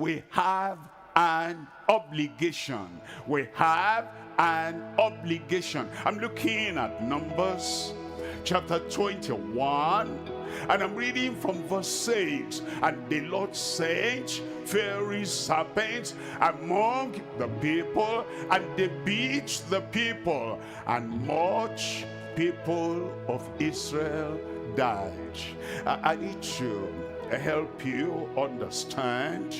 we have an obligation. We have an obligation. I'm looking at Numbers chapter 21, and I'm reading from verse 6. And the Lord sent fiery serpents among the people, and they beat the people, and much people of Israel died. I need to help you understand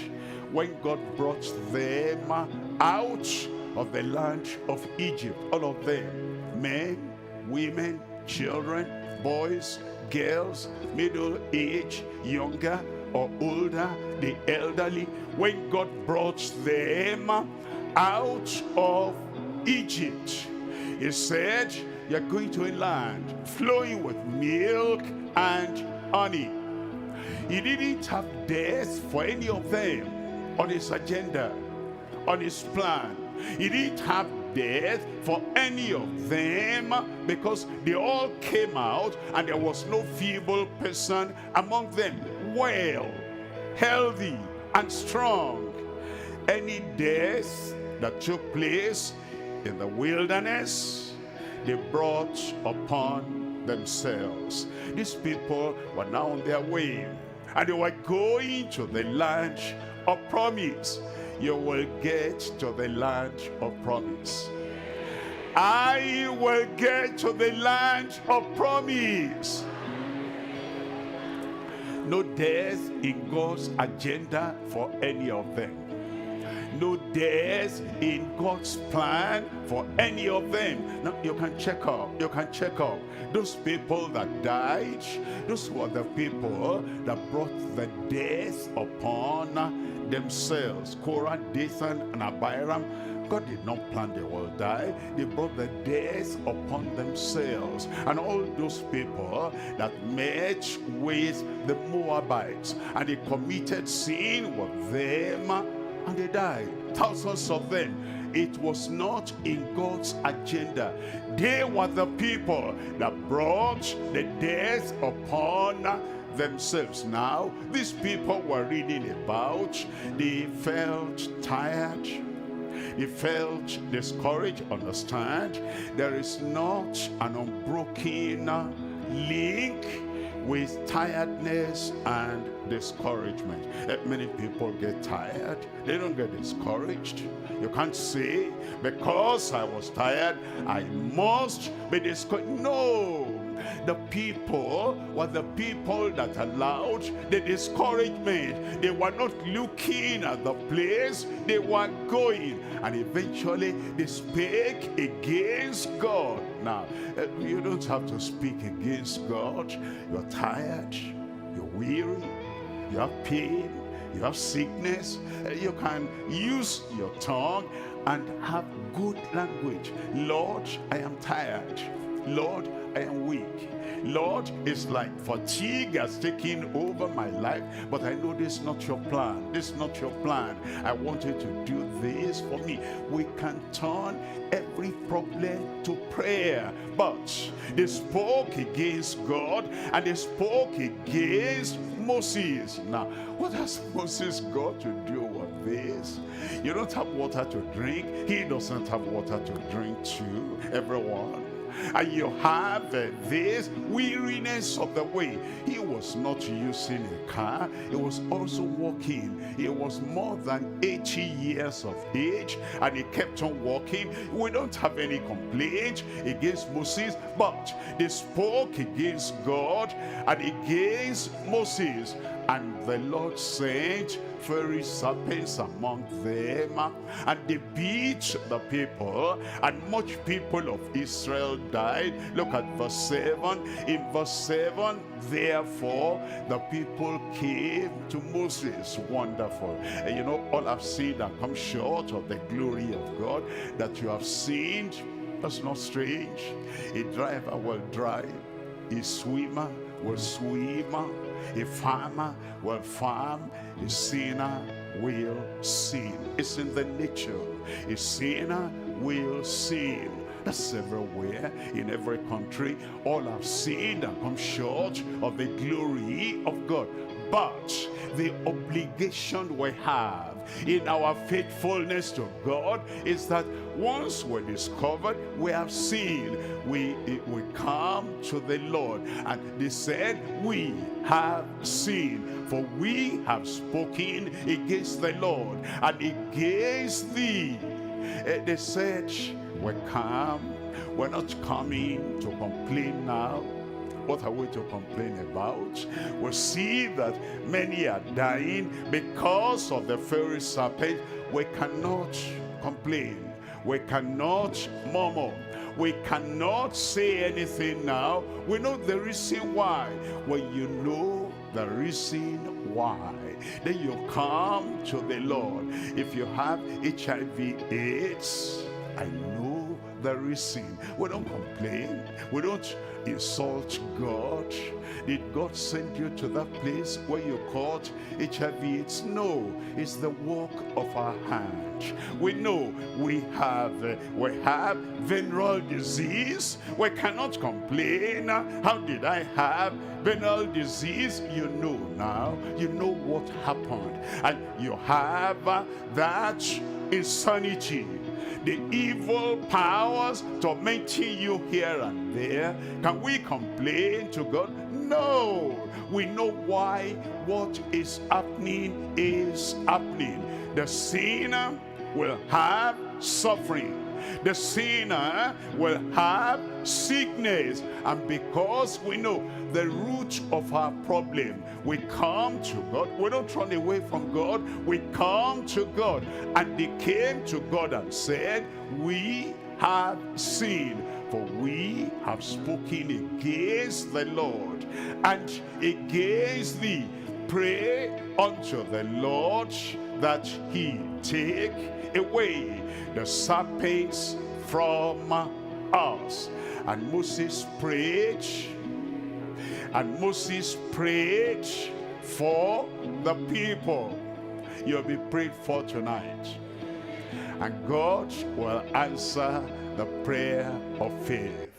when God brought them out of the land of Egypt, all of them, men, women, children, boys, girls, middle age, younger or older, the elderly, when God brought them out of Egypt, he said, you're going to a land flowing with milk and honey. He didn't have death for any of them on his agenda, on his plan. He didn't have death for any of them because they all came out and there was no feeble person among them. Well, healthy and strong. Any death that took place in the wilderness, they brought upon themselves. These people were now on their way, and they were going to the land of promise. You will get to the land of promise. I will get to the land of promise. No death in God's agenda for any of them. No death in God's plan for any of them. Now you can check up. You can check up. Those people that died, those were the people that brought the death upon themselves. Korah, Dathan, and Abiram. God did not plan they will die. They brought the death upon themselves. And all those people that met with the Moabites, and they committed sin with them, and they died. Thousands of them. It was not in God's agenda. They were the people that brought the death upon themselves. Now, these people were reading about, they felt tired. They felt discouraged. Understand, there is not an unbroken link with tiredness and discouragement. Many people get tired. They don't get discouraged. You can't say, because I was tired, I must be discouraged. No. The people were the people that allowed the discouragement. They were not looking at the place they were going. And eventually they spake against God. Now, you don't have to speak against God. You're tired. You're weary. You have pain. You have sickness. You can use your tongue and have good language. Lord, I am tired. Lord, I am weak. Lord, it's like fatigue has taken over my life, but I know this is not your plan. This is not your plan. I want you to do this for me. We can turn every problem to prayer, but they spoke against God and they spoke against Moses. Now, what has Moses got to do with this? You don't have water to drink. He doesn't have water to drink too. Everyone. And you have this weariness of the way. He was not using a car. He was also walking. He was more than 80 years of age, and he kept on walking. We don't have any complaint against Moses, but they spoke against God and against Moses. And the Lord sent fiery serpents among them, and they beat the people, and much people of Israel died. Look at verse 7. In verse 7, therefore the people came to Moses. Wonderful. And you know, all have sinned and come short of the glory of God. That you have sinned, that's not strange. A driver will drive, a swimmer will swim, a farmer will farm, a sinner will sin. It's in the nature. A sinner will sin. That's everywhere, in every country. All have sinned and come short of the glory of God. But the obligation we have in our faithfulness to God is that once we're discovered, we have seen, we come to the Lord. And they said, we have seen, for we have spoken against the Lord and against thee. They said, we come. We're not coming to complain now. What are we to complain about? We see that many are dying because of the fiery serpent. We cannot complain. We cannot murmur. We cannot say anything now. We know the reason why. When you know the reason why, then you come to the Lord. If you have HIV/AIDS, I know the reason. We don't complain. We don't insult God. Did God send you to that place where you caught HIV/AIDS? No, it's the work of our hand. We know we have venereal disease. We cannot complain. How did I have venereal disease? You know now. You know what happened. And you have that insanity. The evil powers tormenting you here and there. Can we complain to God? No. We know why what is happening is happening. The sinner will have suffering. The sinner will have sickness. And because we know the root of our problem, we come to God. We don't run away from God. We come to God. And they came to God and said, we have sinned, for we have spoken against the Lord and against thee. Pray unto the Lord that he take away the serpents from us. And Moses prayed, for the people. You'll be prayed for tonight, and God will answer the prayer of faith.